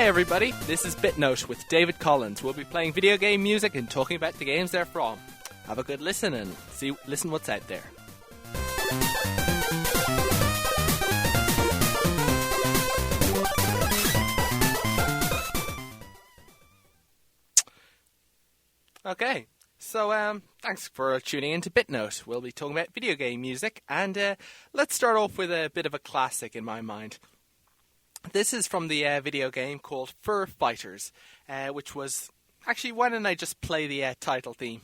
everybody, this is BitNote with David Collins. We'll be playing video game music and talking about the games they're from. Have a good listen and listen what's out there. Okay, so thanks for tuning in to BitNote. We'll be talking about video game music, and let's start off with a bit of a classic in my mind. This is from the video game called Fur Fighters, which was... Actually, why don't I just play the title theme?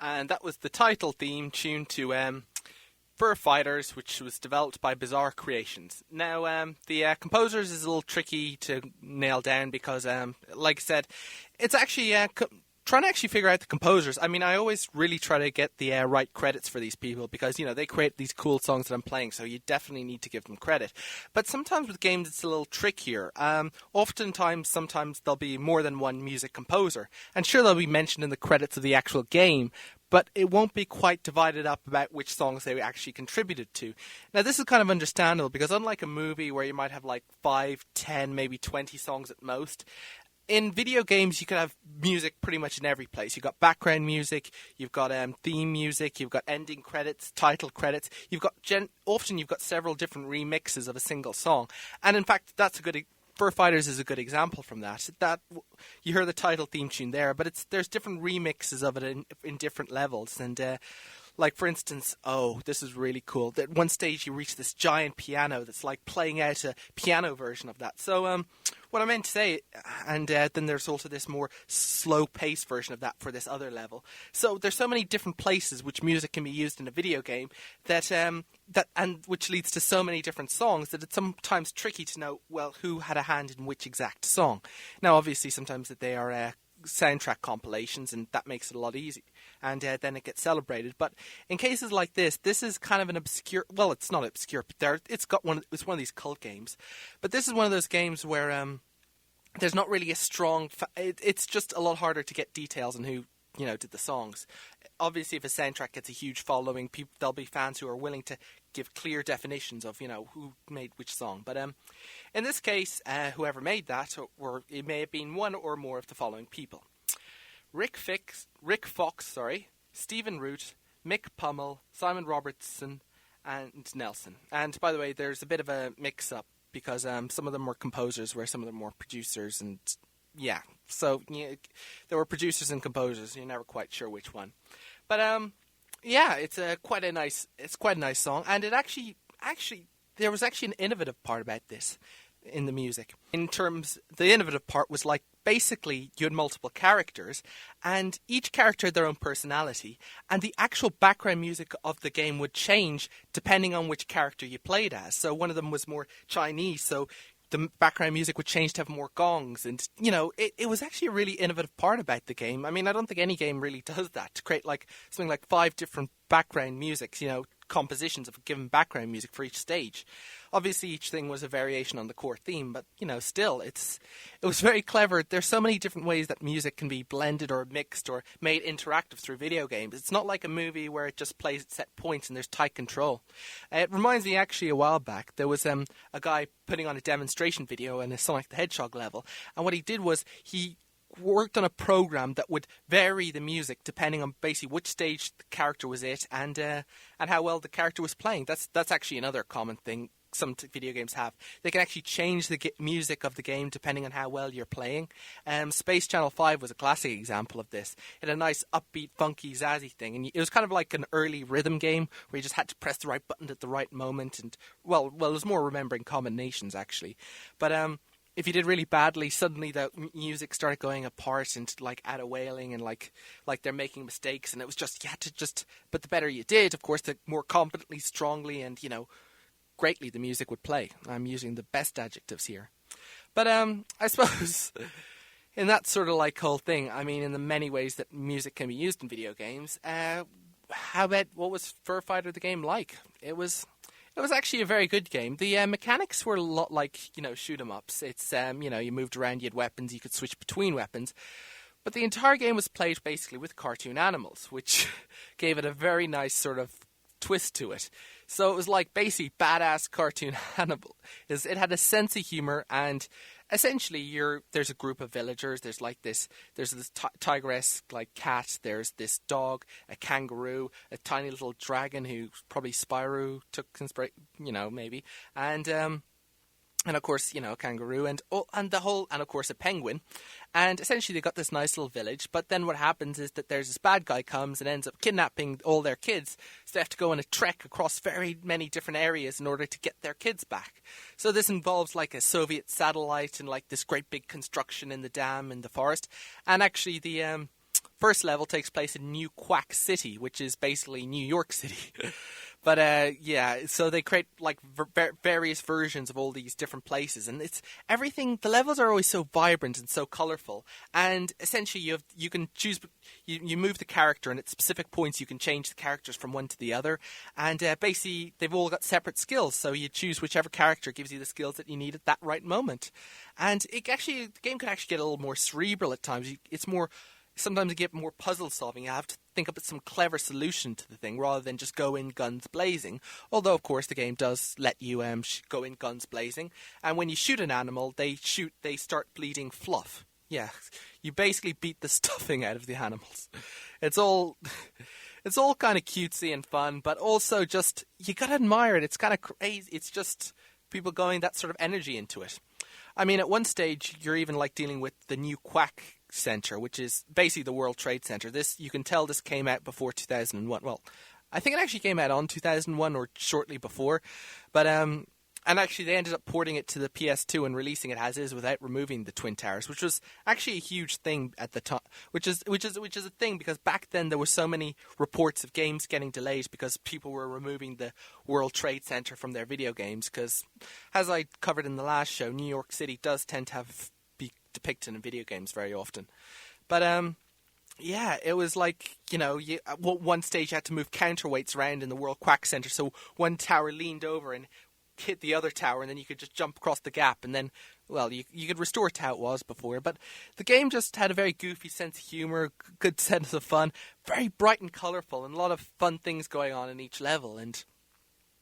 And that was the title theme tune to Fur Fighters, which was developed by Bizarre Creations. Now, the composers is a little tricky to nail down because, like I said, it's actually trying to actually figure out the composers. I mean, I always really try to get the right credits for these people because, you know, they create these cool songs that I'm playing, so you definitely need to give them credit. But sometimes with games, it's a little trickier. Sometimes there'll be more than one music composer. And sure, they'll be mentioned in the credits of the actual game, but it won't be quite divided up about which songs they actually contributed to. Now, this is kind of understandable because unlike a movie where you might have like 5, 10, maybe 20 songs at most, in video games, you could have music pretty much in every place. You've got background music, you've got theme music, you've got ending credits, title credits. Often you've got several different remixes of a single song. And in fact, Fur Fighters is a good example from that. That you hear the title theme tune there, but there's different remixes of it in different levels. And like, for instance, this is really cool. At one stage, you reach this giant piano that's like playing out a piano version of that. So what I meant to say, and then there's also this more slow-paced version of that for this other level. So there's so many different places which music can be used in a video game that which leads to so many different songs that it's sometimes tricky to know, well, who had a hand in which exact song. Now, obviously, sometimes that they are soundtrack compilations, and that makes it a lot easier. And then it gets celebrated. But in cases like this is kind of an obscure... Well, it's not obscure, but it's one of these cult games. But this is one of those games where there's not really a strong... It's just a lot harder to get details on who, did the songs. Obviously, if a soundtrack gets a huge following, there'll be fans who are willing to give clear definitions of, who made which song. But in this case, whoever made that, or it may have been one or more of the following people. Rick Fox, Stephen Root, Mick Pummell, Simon Robertson, and Nelson. And by the way, there's a bit of a mix-up because some of them were composers, where some of them were producers, and yeah. So there were producers and composers. You're never quite sure which one. But it's quite a nice song, and it actually there was actually an innovative part about this in the music. The innovative part was like, basically, you had multiple characters, and each character had their own personality, and the actual background music of the game would change depending on which character you played as. So one of them was more Chinese, so the background music would change to have more gongs, and, it was actually a really innovative part about the game. I mean, I don't think any game really does that, to create, like, something like 5 different background musics, compositions of given background music for each stage. Obviously, each thing was a variation on the core theme, but, still, it was very clever. There's so many different ways that music can be blended or mixed or made interactive through video games. It's not like a movie where it just plays at set points and there's tight control. It reminds me, actually, a while back, there was a guy putting on a demonstration video in a Sonic the Hedgehog level, and what he did was he worked on a program that would vary the music depending on basically which stage the character was at and how well the character was playing. That's actually another common thing some video games have. They can actually change the music of the game depending on how well you're playing. Space Channel 5 was a classic example of this. It had a nice upbeat, funky, zazzy thing, and it was kind of like an early rhythm game where you just had to press the right button at the right moment. And well, it was more remembering combinations actually. But if you did really badly, suddenly the music started going apart and like out of wailing and like they're making mistakes, and it was just you had to just. But the better you did, of course, the more competently, strongly, and greatly the music would play. I'm using the best adjectives here. But I suppose in that sort of like whole thing, I mean, in the many ways that music can be used in video games, what was Fur Fighter the game like? It was actually a very good game. The mechanics were a lot like, shoot 'em ups. It's, you moved around, you had weapons, you could switch between weapons. But the entire game was played basically with cartoon animals, which gave it a very nice sort of twist to it. So it was like basically badass cartoon animal. It had a sense of humor, and essentially there's a group of villagers. There's this tigress like cat. There's this dog, a kangaroo, a tiny little dragon who probably Spyro took inspiration, maybe, and of course, a kangaroo and of course a penguin. And essentially they got this nice little village, but then what happens is that there's this bad guy comes and ends up kidnapping all their kids. So they have to go on a trek across very many different areas in order to get their kids back. So this involves like a Soviet satellite and like this great big construction in the dam in the forest. And actually the first level takes place in New Quack City, which is basically New York City. But so they create like various versions of all these different places, and it's everything. The levels are always so vibrant and so colorful, and essentially you can choose. You move the character, and at specific points you can change the characters from one to the other, and basically they've all got separate skills. So you choose whichever character gives you the skills that you need at that right moment, and the game can actually get a little more cerebral at times. Sometimes you get more puzzle solving. You have to think up some clever solution to the thing rather than just go in guns blazing. Although, of course, the game does let you go in guns blazing. And when you shoot an animal, they start bleeding fluff. Yeah, you basically beat the stuffing out of the animals. It's all kind of cutesy and fun, but also just, you gotta admire it. It's kind of crazy. It's just people going that sort of energy into it. I mean, at one stage, you're even like dealing with the new Quack Center, which is basically the World Trade Center. You can tell this came out before 2001. Well, I think it actually came out on 2001 or shortly before. But and actually they ended up porting it to the PS2 and releasing it as is without removing the Twin Towers, which was actually a huge thing at the time. Which is a thing because back then there were so many reports of games getting delayed because people were removing the World Trade Center from their video games. Because, as I covered in the last show, New York City does tend to be depicted in video games very often. But it was like, one stage you had to move counterweights around in the World Quack Center, so one tower leaned over and hit the other tower, and then you could just jump across the gap, and then, well, you could restore it to how it was before. But the game just had a very goofy sense of humor, good sense of fun, very bright and colorful, and a lot of fun things going on in each level. And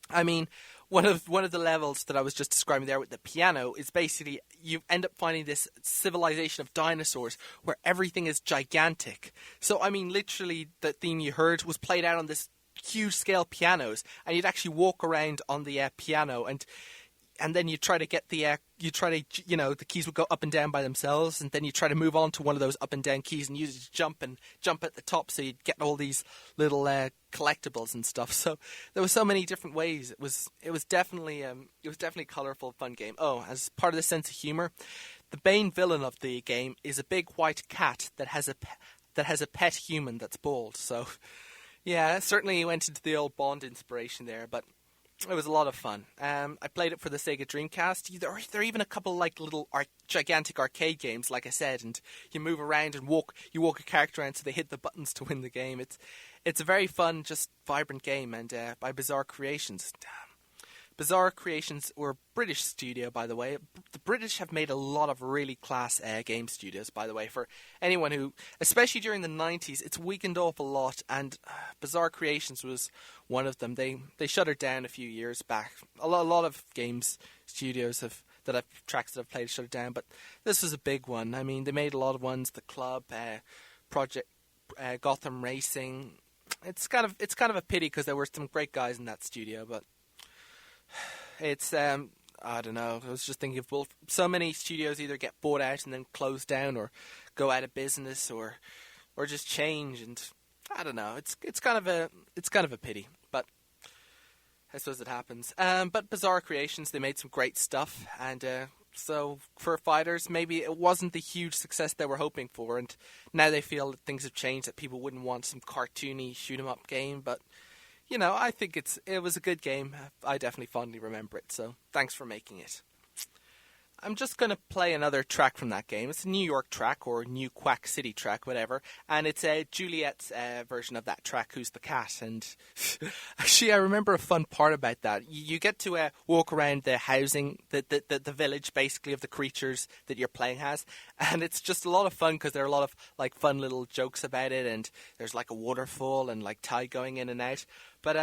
I mean, one of the levels that I was just describing there with the piano is basically you end up finding this civilization of dinosaurs where everything is gigantic. So I mean, literally, the theme you heard was played out on this huge scale pianos, and you'd actually walk around on the piano, and then you try to get the keys would go up and down by themselves, and then you try to move on to one of those up and down keys and use it to jump at the top, so you'd get all these little collectibles and stuff. So there were so many different ways. It was definitely a colorful, fun game. Oh, as part of the sense of humor, the main villain of the game is a big white cat that has a pet human that's bald. So yeah, certainly went into the old Bond inspiration there, but It was a lot of fun. I played it for the Sega Dreamcast. There are even a couple like little gigantic arcade games, like I said, and you move around and you walk a character around so they hit the buttons to win the game. It's a very fun, just vibrant game, and by Bizarre Creations. Bizarre Creations were a British studio, by the way. The British have made a lot of really class game studios, by the way. For anyone who, especially during the 90s, it's weakened off a lot, and Bizarre Creations was one of them. They shuttered down a few years back. A lot of games studios tracks that I've played shuttered down, but this was a big one. I mean, they made a lot of ones. The Club, Project Gotham Racing. It's kind of a pity because there were some great guys in that studio, but it's I don't know. I was just thinking of so many studios either get bought out and then close down, or go out of business, or just change, and I don't know. It's kind of a pity, but I suppose it happens. But Bizarre Creations, they made some great stuff, and so for fighters, maybe it wasn't the huge success they were hoping for, and now they feel that things have changed, that people wouldn't want some cartoony shoot 'em up game, but. I think it was a good game. I definitely fondly remember it, so thanks for making it. I'm just going to play another track from that game. It's a New York track, or New Quack City track, whatever. And it's Juliette's version of that track, Who's the Cat? And actually, I remember a fun part about that. You get to walk around the housing, the village, basically, of the creatures that you're playing as. And it's just a lot of fun, because there are a lot of like fun little jokes about it. And there's like a waterfall and like tide going in and out. But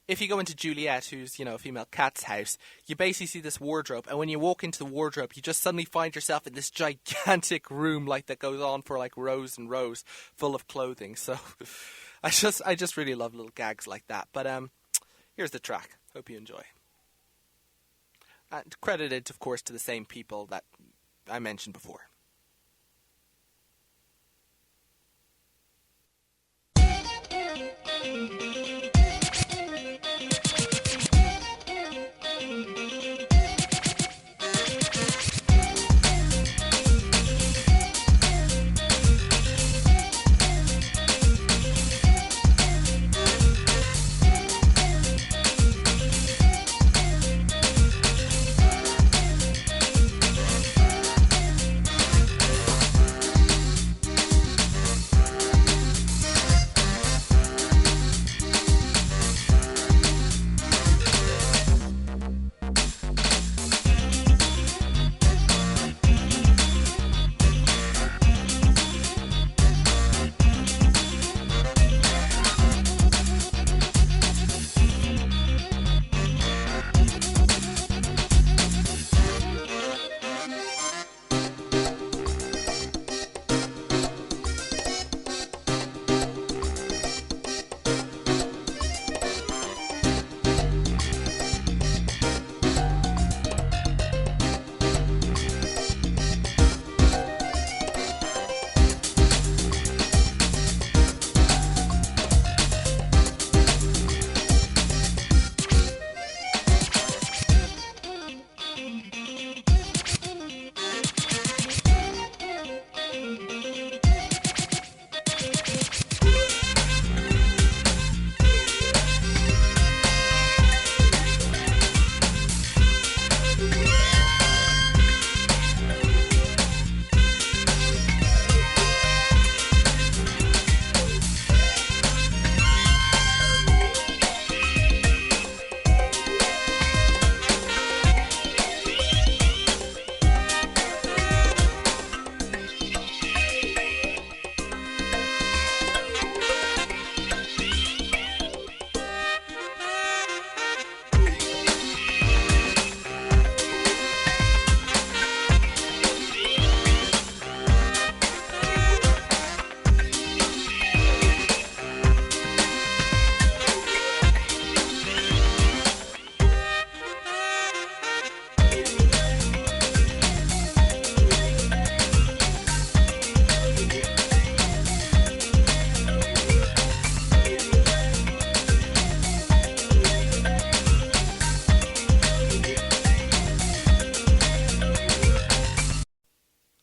if you go into Juliette, who's, a female cat's house, you basically see this wardrobe. And when you walk into the wardrobe, you just suddenly find yourself in this gigantic room like that goes on for like rows and rows full of clothing. So I just really love little gags like that. But here's the track. Hope you enjoy. And credited, of course, to the same people that I mentioned before.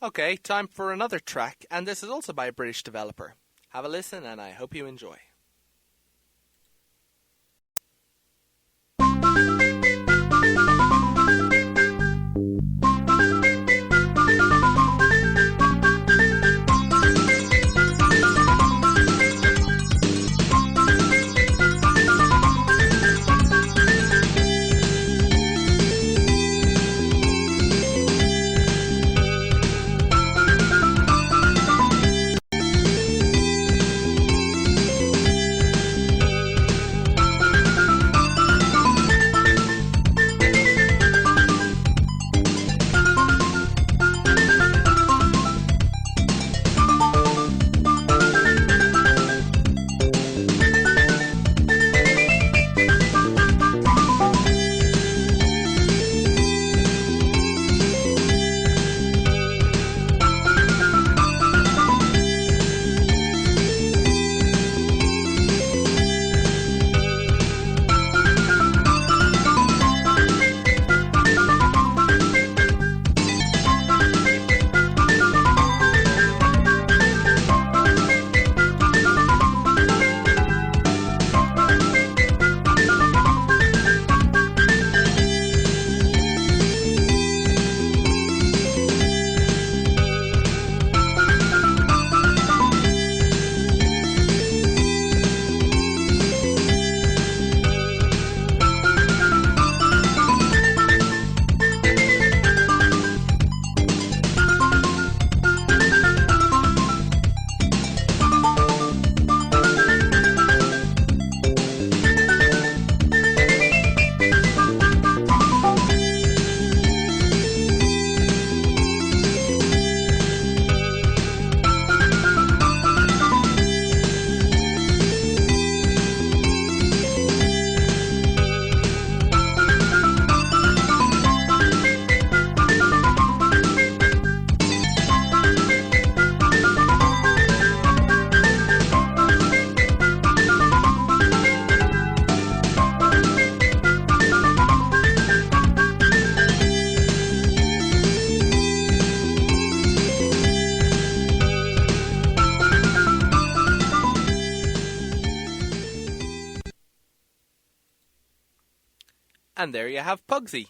Okay, time for another track, and this is also by a British developer. Have a listen, and I hope you enjoy. And there you have Puggsy.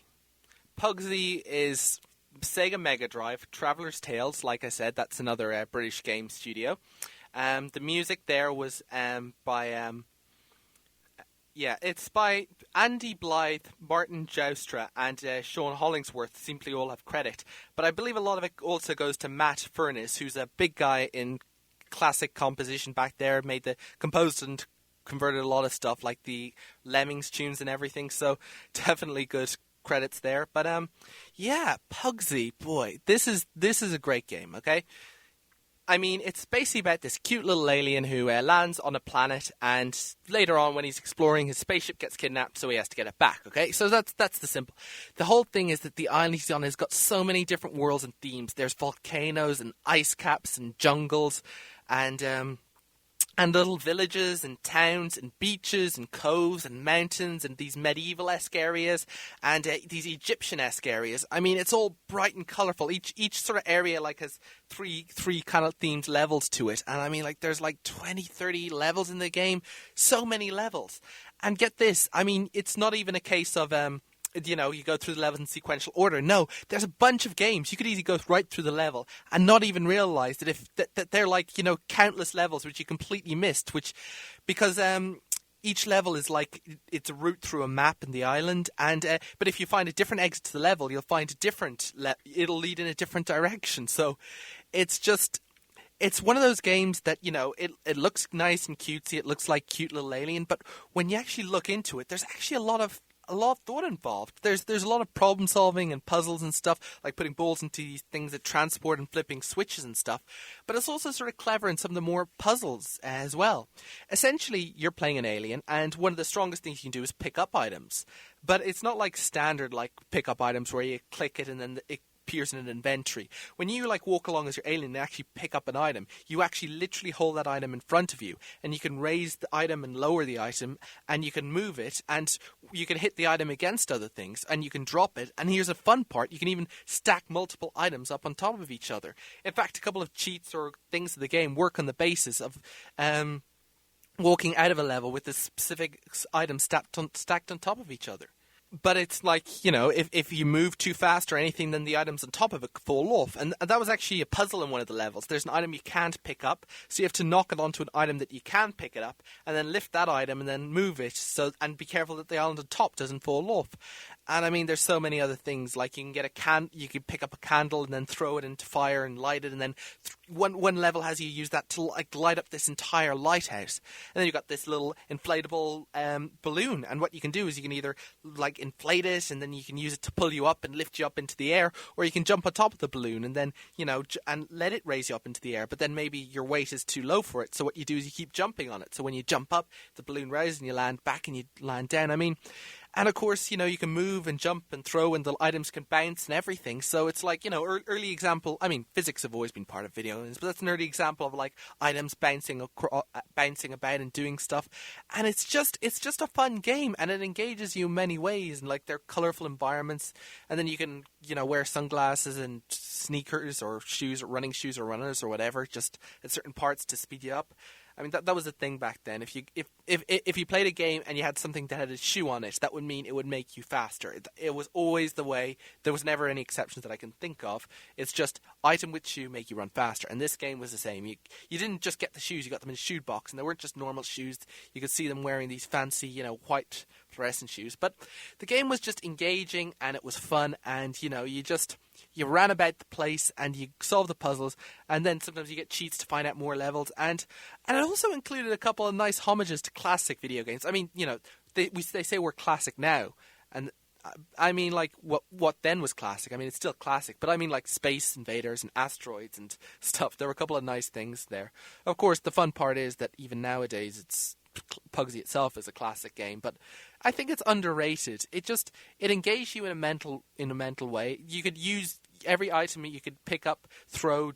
Puggsy is Sega Mega Drive, Traveller's Tales. Like I said, that's another British game studio. The music there was by it's by Andy Blythe, Marten, Joustra, and Shaun Hollingworth. Simply all have credit, but I believe a lot of it also goes to Matt Furniss, who's a big guy in classic composition back there. Composed and converted a lot of stuff like the Lemmings tunes and everything. So definitely good credits there. But Puggsy, boy, this is a great game. Okay. I mean, it's basically about this cute little alien who lands on a planet, and later on when he's exploring, his spaceship gets kidnapped, so he has to get it back, okay? So that's the simple. The whole thing is that the island he's on has got so many different worlds and themes. There's volcanoes and ice caps and jungles and little villages and towns and beaches and coves and mountains and these medieval-esque areas and these Egyptian-esque areas. I mean, it's all bright and colourful. Each sort of area has three kind of themed levels to it. And I mean, there's 20, 30 levels in the game. So many levels. And get this, I mean, it's not even a case of you go through the levels in sequential order. No, there's a bunch of games. You could easily go right through the level and not even realize that they're countless levels which you completely missed. Because each level is it's a route through a map in the island, and but if you find a different exit to the level, you'll find a different. It'll lead in a different direction. So it's one of those games that, it looks nice and cutesy. It looks like cute little alien, but when you actually look into it, there's actually a lot of thought involved. There's a lot of problem solving and puzzles and stuff, like putting balls into these things that transport and flipping switches and stuff. But it's also sort of clever in some of the more puzzles as well. Essentially, you're playing an alien, and one of the strongest things you can do is pick up items. But it's not like standard pick up items where you click it and then it appears in an inventory. When you walk along as your alien and actually pick up an item, you actually literally hold that item in front of you, and you can raise the item and lower the item, and you can move it, and you can hit the item against other things, and you can drop it. And here's a fun part: you can even stack multiple items up on top of each other. In fact, a couple of cheats or things of the game work on the basis of walking out of a level with a specific item stacked on top of each other. But it's like, if you move too fast or anything, then the items on top of it fall off. And that was actually a puzzle in one of the levels. There's an item you can't pick up, so you have to knock it onto an item that you can pick it up, and then lift that item and then move it, and be careful that the island on top doesn't fall off. And I mean, there's so many other things, like you can get you can pick up a candle and then throw it into fire and light it, and then one level has you use that to like light up this entire lighthouse. And then you've got this little inflatable balloon, and what you can do is you can either like inflate it, and then you can use it to pull you up and lift you up into the air, or you can jump on top of the balloon and then, and let it raise you up into the air, but then maybe your weight is too low for it, so what you do is you keep jumping on it. So when you jump up, the balloon rises and you land back and you land down. I mean, and of course, you can move and jump and throw, and the items can bounce and everything. So it's like, early example. I mean, physics have always been part of video games, but that's an early example of like items bouncing about and doing stuff. And it's just a fun game, and it engages you in many ways. And like, they're colorful environments, and then you can wear sunglasses and sneakers or shoes, or running shoes or runners or whatever, just at certain parts to speed you up. I mean, that was the thing back then. If you played a game and you had something that had a shoe on it, that would mean it would make you faster. It was always the way. There was never any exceptions that I can think of. It's just item with shoe make you run faster. And this game was the same. You didn't just get the shoes, you got them in a shoe box, and they weren't just normal shoes. You could see them wearing these fancy, white fluorescent shoes. But the game was just engaging, and it was fun, and you ran about the place and you solved the puzzles, and then sometimes you get cheats to find out more levels, and it also included a couple of nice homages to classic video games. I mean, they say we're classic now, and I mean, like, what then was classic? I mean, it's still classic, but I mean, like, Space Invaders and Asteroids and stuff. There were a couple of nice things there. Of course, the fun part is that even nowadays, Puggsy itself is a classic game, but I think it's underrated. It engaged you in a mental way. You could use every item you could pick up, throw,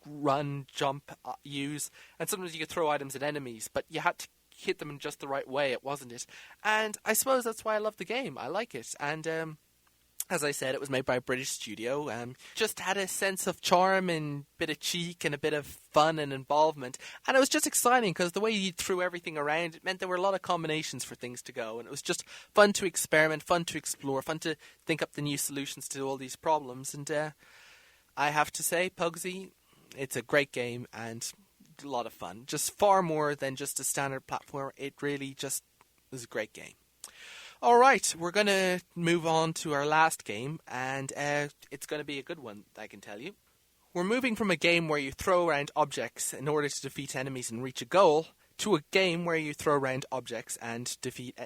run, jump, use, and sometimes you could throw items at enemies, but you had to hit them in just the right way, wasn't it? And I suppose that's why I love the game. I like it, and as I said, it was made by a British studio. Just had a sense of charm and a bit of cheek and a bit of fun and involvement. And it was just exciting because the way you threw everything around, it meant there were a lot of combinations for things to go. And it was just fun to experiment, fun to explore, fun to think up the new solutions to all these problems. And I have to say, Puggsy, it's a great game and a lot of fun. Just far more than just a standard platformer. It really just was a great game. All right, we're going to move on to our last game, and it's going to be a good one, I can tell you. We're moving from a game where you throw around objects in order to defeat enemies and reach a goal, to a game where you throw around objects and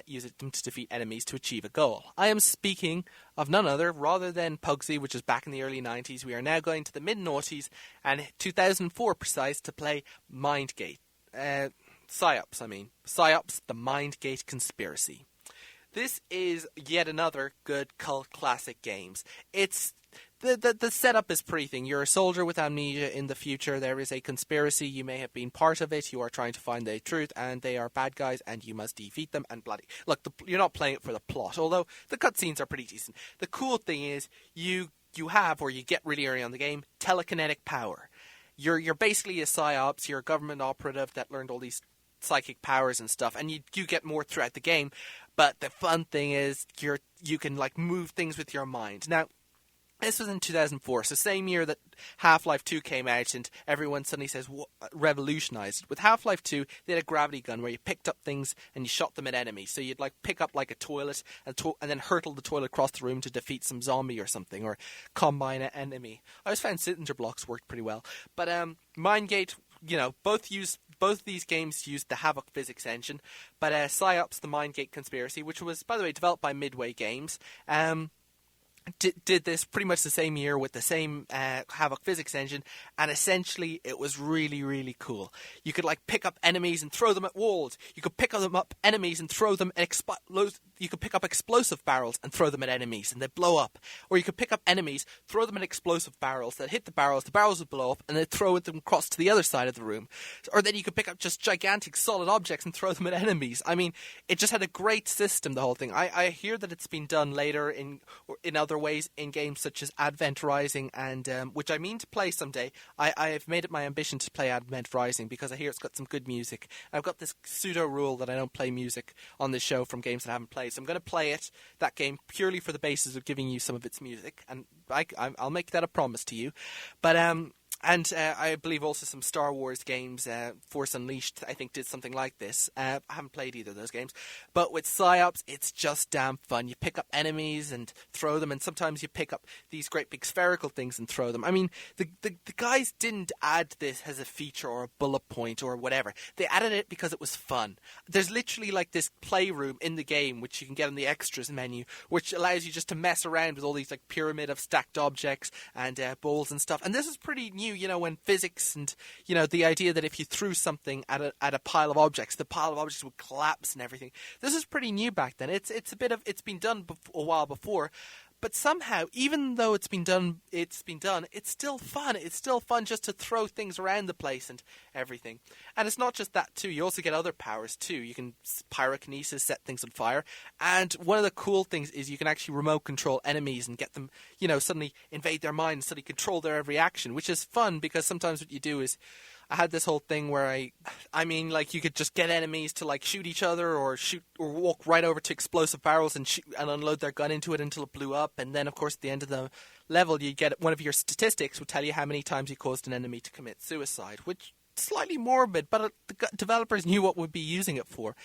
use them to defeat enemies to achieve a goal. I am speaking of none other, rather than Puggsy, which was back in the early 90s. We are now going to the mid-noughties, and 2004 precise, to play Mindgate. Psi-Ops, Psi-Ops, the Mindgate Conspiracy. This is yet another good cult classic games. It's the setup is pretty thing. You're a soldier with amnesia in the future. There is a conspiracy. You may have been part of it. You are trying to find the truth, and they are bad guys, and you must defeat them. And bloody look, you're not playing it for the plot, although the cutscenes are pretty decent. The cool thing is you have, or you get really early on in the game, telekinetic power. You're basically a Psi-Ops. You're a government operative that learned all these psychic powers and stuff, and you get more throughout the game. But the fun thing is you can like move things with your mind. Now, this was in 2004, so same year that Half-Life 2 came out, and everyone suddenly says revolutionized it. With Half-Life 2, they had a gravity gun where you picked up things and you shot them at enemies. So you'd like pick up like a toilet and then hurtle the toilet across the room to defeat some zombie or something, or combine an enemy. I always found cinder blocks worked pretty well. But Mindgate, both of these games used the Havoc physics engine, but Psi-Ops, the Mindgate Conspiracy, which was, by the way, developed by Midway Games, did this pretty much the same year with the same Havoc physics engine, and essentially it was really, really cool. You could like pick up enemies and throw them at walls. You could pick them up enemies and throw them at you could pick up explosive barrels and throw them at enemies and they blow up. Or you could pick up enemies, throw them at explosive barrels that hit the barrels would blow up, and then throw them across to the other side of the room. Or then you could pick up just gigantic solid objects and throw them at enemies. I mean, it just had a great system, the whole thing. I hear that it's been done later in other ways in games such as Advent Rising, and which I mean to play someday. I've made it my ambition to play Advent Rising because I hear it's got some good music. I've got this pseudo rule that I don't play music on this show from games that I haven't played play. So I'm going to play that game, purely for the basis of giving you some of its music, and I'll make that a promise to you. But I believe also some Star Wars games, Force Unleashed, I think, did something like this. I haven't played either of those games. But with Psi-Ops, it's just damn fun. You pick up enemies and throw them, and sometimes you pick up these great big spherical things and throw them. I mean, the guys didn't add this as a feature or a bullet point or whatever. They added it because it was fun. There's literally like this playroom in the game, which you can get in the extras menu, which allows you just to mess around with all these like pyramid of stacked objects and bowls and stuff. And this is pretty new. When physics and, the idea that if you threw something at a pile of objects, the pile of objects would collapse and everything. This is pretty new back then. It's been done a while before. But somehow, even though it's been done, it's still fun. It's still fun just to throw things around the place and everything. And it's not just that, too. You also get other powers, too. You can pyrokinesis, set things on fire. And one of the cool things is you can actually remote control enemies and get them, suddenly invade their mind and suddenly control their every action, which is fun because sometimes what you do is, I had this whole thing where you could just get enemies to like shoot each other or walk right over to explosive barrels and shoot and unload their gun into it until it blew up. And then, of course, at the end of the level, you get one of your statistics would tell you how many times you caused an enemy to commit suicide, which is slightly morbid, but the developers knew what we'd be using it for.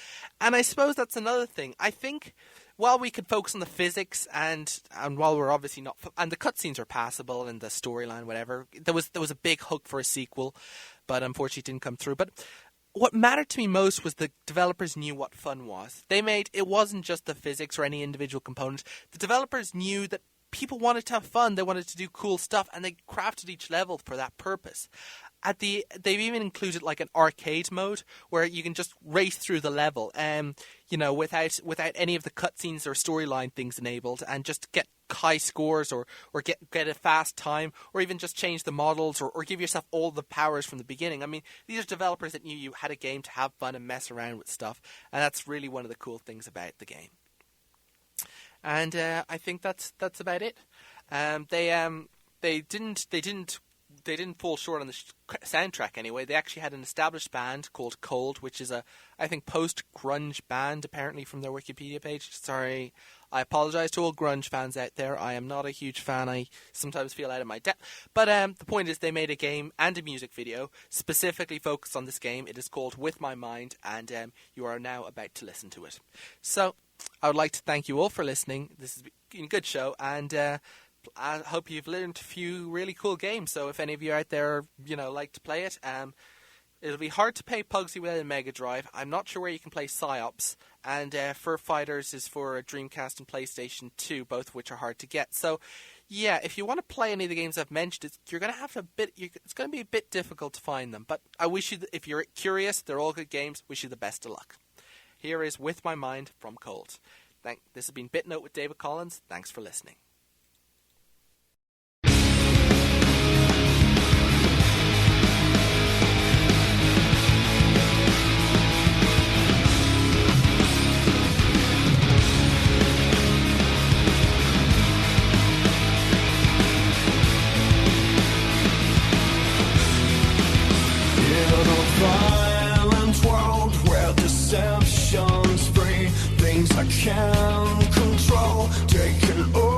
And I suppose that's another thing. I think while we could focus on the physics and while we're obviously not, and the cutscenes are passable and the storyline, whatever, there was a big hook for a sequel, but unfortunately it didn't come through. But what mattered to me most was the developers knew what fun was. It wasn't just the physics or any individual component. The developers knew that people wanted to have fun, they wanted to do cool stuff, and they crafted each level for that purpose. They've even included like an arcade mode where you can just race through the level, without any of the cutscenes or storyline things enabled, and just get high scores or get a fast time, or even just change the models or give yourself all the powers from the beginning. I mean, these are developers that knew you had a game to have fun and mess around with stuff, and that's really one of the cool things about the game. And I think that's about it. They didn't fall short on the soundtrack anyway. They actually had an established band called Cold, which is I think post-grunge band, apparently, from their Wikipedia page. Sorry, I apologize to all grunge fans out there. I am not a huge fan. I sometimes feel out of my depth. But the point is they made a game and a music video specifically focused on this game. It is called With My Mind, and you are now about to listen to it. So I would like to thank you all for listening. This has been a good show, and I hope you've learned a few really cool games. So if any of you out there, like to play it, it'll be hard to play Puggsy without a Mega Drive. I'm not sure where you can play Psi-Ops, and Fur Fighters is for a Dreamcast and PlayStation 2, both of which are hard to get. So, yeah, if you want to play any of the games I've mentioned, it's going to be a bit difficult to find them. But I wish you, if you're curious, they're all good games. Wish you the best of luck. Here is With My Mind from Cold. This has been BitNote with David Collins. Thanks for listening. Deception's free, things I can't control, taking over.